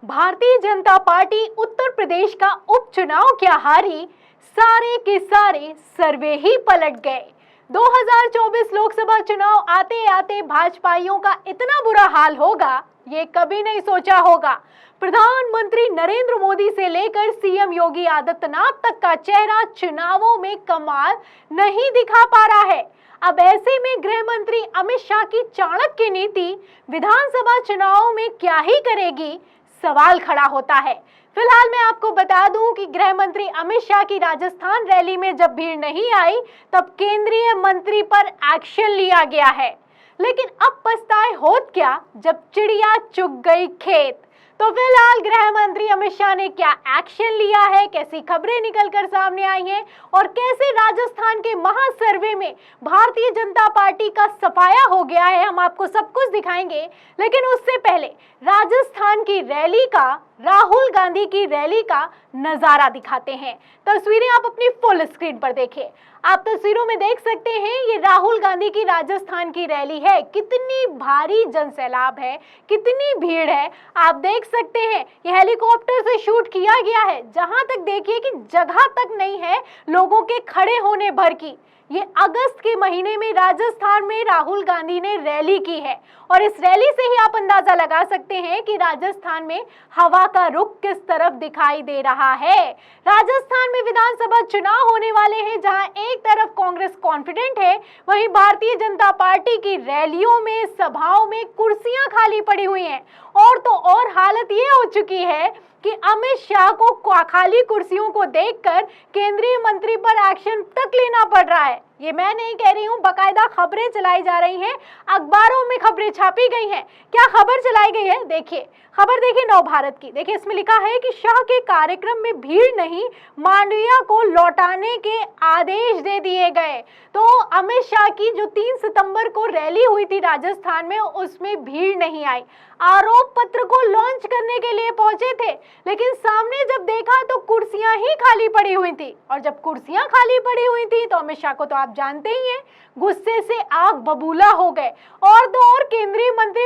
Bharatiya Janata party Uttar Pradesh का उपचुनाव क्या हारी, सारे के सारे सर्वे ही पलट गए। 2024 लोकसभा चुनाव आते आते भाजपाइयों का इतना बुरा हाल होगा, ये कभी नहीं सोचा होगा। प्रधानमंत्री नरेंद्र मोदी से लेकर सीएम योगी आदित्यनाथ तक का चेहरा चुनावों में कमाल नहीं दिखा पा रहा है। अब ऐसे में गृह मंत्री अमित शाह की चाणक्य नीति विधानसभा चुनाव में क्या ही करेगी, सवाल खड़ा होता है। फिलहाल मैं आपको बता दूं कि गृह मंत्री अमित शाह की राजस्थान रैली में जब भीड़ नहीं आई, तब केंद्रीय मंत्री पर एक्शन लिया गया है। लेकिन अब पछताए होत क्या जब चिड़िया चुग गई खेत। तो फिलहाल गृह मंत्री अमित शाह ने क्या एक्शन लिया है, कैसी खबरें निकलकर सामने आई हैं और कैसे राजस्थान के महासर्वे में भारतीय जनता पार्टी का सफाया हो गया है, हम आपको सब कुछ दिखाएंगे। लेकिन उससे पहले राजस्थान की रैली का, राहुल गांधी की रैली का नजारा दिखाते हैं। तस्वीरें आप अपनी फुल स्क्रीन पर देखें। आप तस्वीरों में देख सकते हैं, ये राहुल गांधी की राजस्थान की रैली है। कितनी भारी जनसैलाब है, कितनी भीड़ है, आप देख सकते हैं। ये हेलीकॉप्टर से शूट किया गया है। जहां तक देखिए कि जगह तक नहीं है लोगों के खड़े होने भर की। ये अगस्त के महीने में राजस्थान में राहुल गांधी ने रैली की है और इस रैली से ही आप अंदाजा लगा सकते हैं कि राजस्थान में हवा का रुख किस तरफ दिखाई दे रहा है। राजस्थान में विधानसभा चुनाव होने वाले हैं, जहां एक तरफ कांग्रेस कॉन्फिडेंट है, वहीं भारतीय जनता पार्टी की रैलियों में, सभाओं में कुर्सियां खाली पड़ी हुई हैं। और तो और हालत ये हो चुकी है कि अमित शाह को खाली कुर्सियों को देखकर केंद्रीय मंत्री पर एक्शन तक लेना पड़ रहा है। ये मैं नहीं कह रही हूँ, बाकायदा खबरें चलाई जा रही हैं, अखबारों में खबरें छापी गई हैं। क्या खबर चलाई गई है, देखिए खबर देखिए नव भारत की। देखिए इसमें लिखा है कि शाह के कार्यक्रम में भीड़ नहीं, मांडविया को लौटाने के आदेश दे दिए गए। तो अमित शाह की जो 3 सितंबर को रैली हुई थी राजस्थान में, उसमें भीड़ नहीं आई। आरोप पत्र को लॉन्च करने के लिए पहुंचे थे, लेकिन सामने जब देखा तो कुर्सियां ही खाली पड़ी हुई थी। और जब कुर्सियां खाली पड़ी हुई थी तो अमित शाह को तो आप जानते ही हैं, गुस्से से आग बबूला हो गए और तो और केंद्रीय मंत्री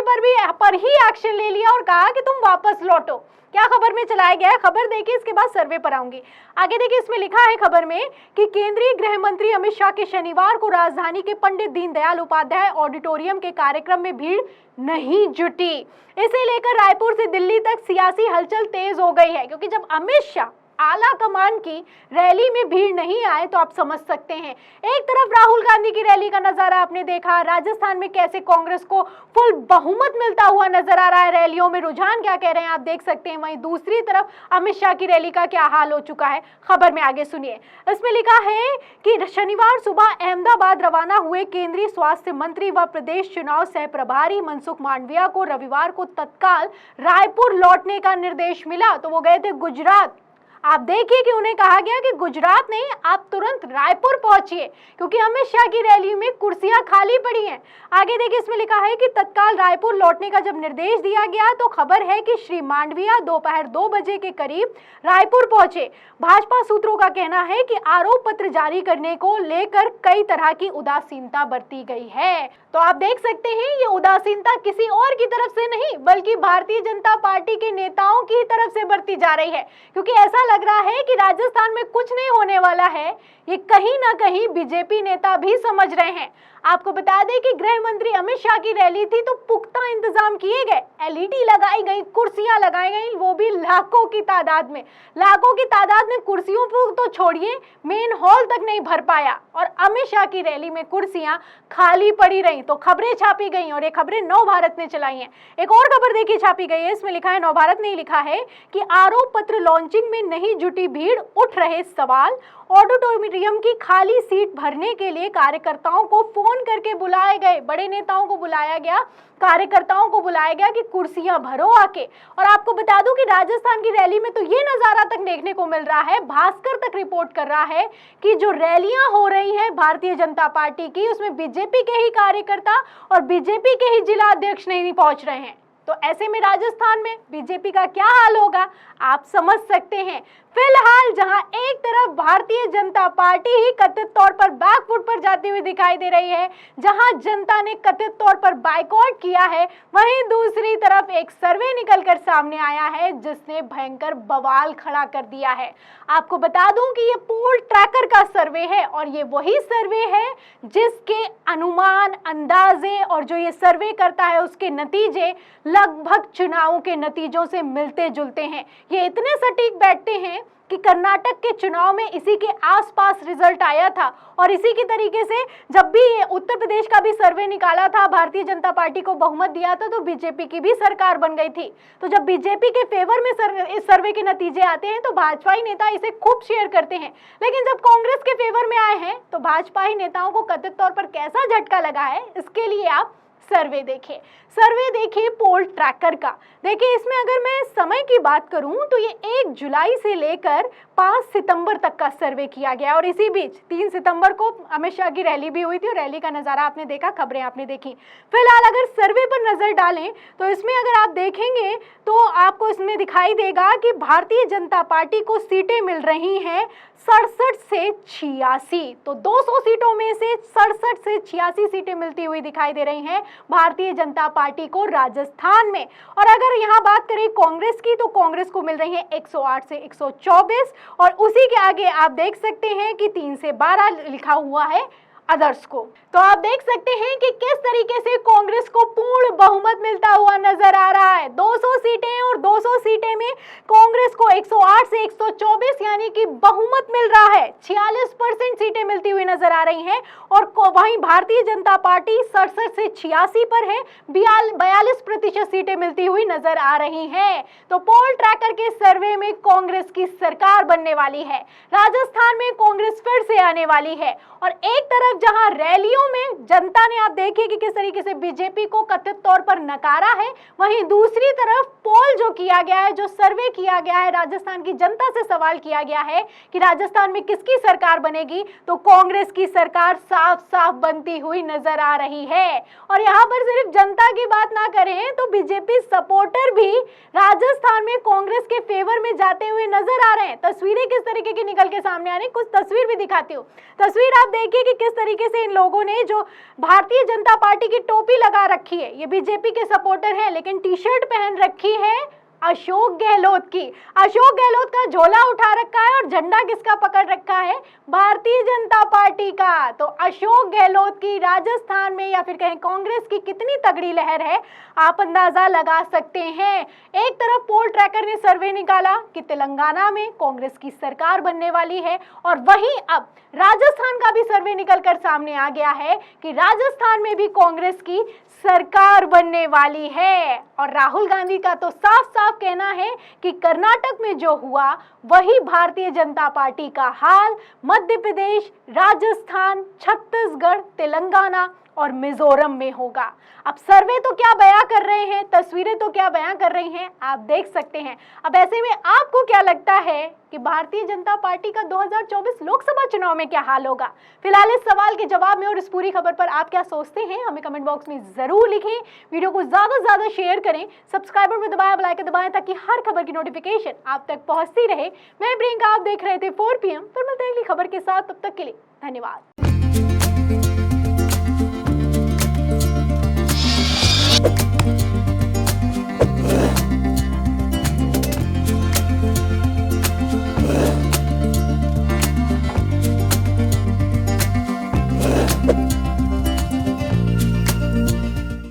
पर ही एक्शन ले लिया और कहा कि तुम वापस लौटो। क्या खबर में चलाया गया है, खबर देखिए, इसके बाद सर्वे पर आऊंगी। आगे देखिए इसमें लिखा है खबर में कि केंद्रीय गृह मंत्री अमित शाह के शनिवार को राजधानी के पंडित दीनदयाल उपाध्याय ऑडिटोरियम के कार्यक्रम में भीड़ नहीं जुटी। इसे लेकर रायपुर से दिल्ली तक सियासी हलचल तेज हो गई है, क्योंकि जब अमित शाह आला कमान की रैली में भीड़ नहीं आए तो आप समझ सकते हैं। एक तरफ राहुल गांधी की रैली का नजारा आपने देखा, राजस्थान में कैसे कांग्रेस को फुल बहुमत मिलता हुआ नजर आ रहा है, रैलियों में रुझान क्या कह रहे हैं आप देख सकते हैं। वहीं दूसरी तरफ अमित शाह की रैली का क्या हाल हो चुका है, खबर में आगे सुनिए। इसमें लिखा है कि शनिवार सुबह अहमदाबाद रवाना हुए केंद्रीय स्वास्थ्य मंत्री व प्रदेश चुनाव सह प्रभारी मनसुख मांडविया को रविवार को तत्काल रायपुर लौटने का निर्देश मिला। तो वो गए थे गुजरात। आप देखिए कि उन्हें कहा गया कि गुजरात नहीं, आप तुरंत रायपुर पहुंचिए, क्योंकि अमित शाह की रैली में कुर्सियां खाली पड़ी हैं। आगे देखिए इसमें लिखा है कि तत्काल रायपुर लौटने का जब निर्देश दिया गया तो खबर है कि श्री मांडविया दोपहर 2 बजे के करीब रायपुर पहुंचे। भाजपा सूत्रों का कहना है कि आरोप पत्र जारी करने को लेकर कई तरह की उदासीनता बरती गई है। तो आप देख सकते हैं, ये उदासीनता किसी और की तरफ से नहीं, बल्कि भारतीय जनता पार्टी के नेताओं की तरफ से बरती जा रही है, क्योंकि ऐसा लग रहा है कि राजस्थान में कुछ नहीं होने वाला है। ये कहीं ना कहीं बीजेपी नेता भी समझ रहे हैं। आपको बता दें कि गृह मंत्री अमित शाह की रैली थी तो पुख्ता इंतजाम किए गए, एलईडी लगाई गई, कुर्सियां लगाई गई, वो भी लाखों की तादाद में। लाखों की तादाद में कुर्सियों को तो छोड़िए, मेन हॉल तक नहीं भर पाया और अमित शाह की रैली में कुर्सियां खाली पड़ी रही। तो खबरें छापी गई और ये खबरें नव भारत ने चलाई हैं। एक और खबर देखिए छापी गई है, इसमें लिखा है, नव भारत ने लिखा है कि आरोप पत्र लॉन्चिंग में नहीं जुटी भीड़, उठ रहे सवाल। ऑडिटोरियम की खाली सीट भरने के लिए कार्यकर्ताओं को फोन करके बुलाए गए, बड़े नेताओं को बुलाया गया, कार्यकर्ताओं को बुलाया गया कि कुर्सियां भरो आके। और आपको बता दूं कि राजस्थान की रैली में तो ये नजारा तक देखने को मिल रहा है, भास्कर तक रिपोर्ट कर रहा है कि जो रैलियां हो रही हैं भारतीय जनता पार्टी की, उसमें बीजेपी के ही कार्यकर्ता और बीजेपी के ही जिला अध्यक्ष नहीं पहुंच रहे हैं। तो ऐसे में राजस्थान में बीजेपी का क्या हाल होगा आप समझ सकते हैं। फिलहाल जहां एक तरफ भारतीय जनता पार्टी ही कथित तौर पर बैकफुट पर जाती हुई दिखाई दे रही है, जहां जनता ने कथित तौर पर बायकॉट किया है, वहीं दूसरी तरफ एक सर्वे निकलकर सामने आया है जिसने भयंकर बवाल खड़ा कर दिया है। आपको बता दूं कि ये पोल ट्रैकर का सर्वे है और ये वही सर्वे है जिसके अनुमान, अंदाजे और जो ये सर्वे करता है उसके नतीजे लगभग चुनावों के नतीजों से मिलते जुलते हैं। ये इतने सटीक बैठते हैं कि कर्नाटक के चुनाव में इसी के आसपास रिजल्ट आया था और इसी की तरीके से जब भी उत्तर प्रदेश का भी सर्वे निकाला था, भारतीय जनता पार्टी को बहुमत दिया था तो बीजेपी की भी सरकार बन गई थी। तो जब बीजेपी के फेवर में इस सर्वे के नतीजे आते हैं तो भाजपाई नेता इसे खूब शेयर करते हैं, लेकिन जब कांग्रेस के फेवर में आए हैं तो भाजपाई नेताओं को कथित तौर पर कैसा झटका लगा है, इसके लिए आप सर्वे देखिए पोल ट्रैकर का। देखिए इसमें अगर मैं समय की बात करूं तो ये 1 जुलाई से लेकर 5 सितंबर तक का सर्वे किया गया और इसी बीच 3 सितंबर को अमित शाह की रैली भी हुई थी और रैली का नज़ारा आपने देखा, खबरें आपने देखी। फिलहाल अगर सर्वे पर नजर डालें तो इसमें अगर आप देखेंगे तो आपको इसमें दिखाई देगा कि भारतीय जनता पार्टी को सीटें मिल रही हैं 67 से 86, तो 200 सीटों में से 67 से 86 सीटें मिलती हुई दिखाई दे रही हैं भारतीय जनता पार्टी को राजस्थान में। और अगर यहाँ बात करें कांग्रेस की तो कांग्रेस को मिल रही है 108 से 124 और उसी के आगे आप देख सकते हैं कि 3 से 12 लिखा हुआ है अदर्स को। तो आप देख सकते हैं कि किस तरीके से कांग्रेस को पूर्ण बहुमत मिलता हुआ नजर आ रहा है। 200 सीटें और 200 सीटें में कांग्रेस को 108 से 124 यानी कि बहुमत मिल रहा है। 46% सीटें मिलती हुई नजर आ रही हैं और वहीं भारतीय जनता पार्टी 67 से 86 पर है, 42% सीटें मिलती हुई नजर आ रही हैं। तो पोल ट्रैकर के सर्वे में कांग्रेस की सरकार बनने वाली है, राजस्थान में कांग्रेस फिर से आने वाली है। और एक तरफ जहां रैलियों में जनता ने आप देखिए कि किस तरीके से बीजेपी को कथित तौर पर नकारा है, वहीं दूसरी तरफ पोल जो किया गया है, जो सर्वे किया गया है, राजस्थान की जनता से सवाल किया गया है कि राजस्थान में किसकी सरकार बनेगी, तो कांग्रेस की सरकार साफ साफ बनती हुई नजर आ रही है। और यहाँ पर सिर्फ जनता की बात ना करें तो बीजेपी सपोर्टर भी राजस्थान में कांग्रेस के फेवर में जाते हुए नजर आ रहे हैं। तस्वीरें किस तरीके की निकल के सामने आ रही, कुछ तस्वीर भी दिखाती हूँ। तस्वीर आप देखिए कि किस तरीके से इन लोगों ने जो भारतीय जनता पार्टी की टोपी लगा रखी है, ये बीजेपी के सपोर्टर हैं, लेकिन टी शर्ट पहन रखी है अशोक गहलोत की। अशोक गहलोत का झोला उठा रखा है और झंडा किसका पकड़ रखा है, भारतीय जनता पार्टी का। तो अशोक गहलोत की राजस्थान में या फिर कहें कांग्रेस की कितनी तगड़ी लहर है आप अंदाजा लगा सकते हैं। एक तरफ पोल ट्रैकर ने सर्वे निकाला कि तेलंगाना में कांग्रेस की सरकार बनने वाली है और वहीं अब राजस्थान का भी सर्वे निकलकर सामने आ गया है कि राजस्थान में भी कांग्रेस की सरकार बनने वाली है। और राहुल गांधी का तो साफ साफ कहना है कि कर्नाटक में जो हुआ वही भारतीय जनता पार्टी का हाल मध्य प्रदेश, राजस्थान, छत्तीसगढ़, तेलंगाना और मिजोरम में होगा। अब सर्वे तो क्या बयां कर रहे हैं, तस्वीरें तो क्या बयां कर रही हैं, आप देख सकते हैं। अब ऐसे में आपको क्या लगता है कि भारतीय जनता पार्टी का 2024 लोकसभा चुनाव में क्या हाल होगा? फिलहाल इस सवाल के जवाब में और इस पूरी खबर पर आप क्या सोचते हैं हमें कमेंट बॉक्स में जरूर लिखें। वीडियो को ज्यादा से ज्यादा शेयर करें, सब्सक्राइबर में दबाएं, बेल आइकन दबाएं ताकि हर खबर की नोटिफिकेशन आप तक पहुंचती रहे। मैं प्रियंका, आप देख रहे थे 4 PM। फिर मिलते हैं अगली खबर के साथ, तब तक के लिए धन्यवाद।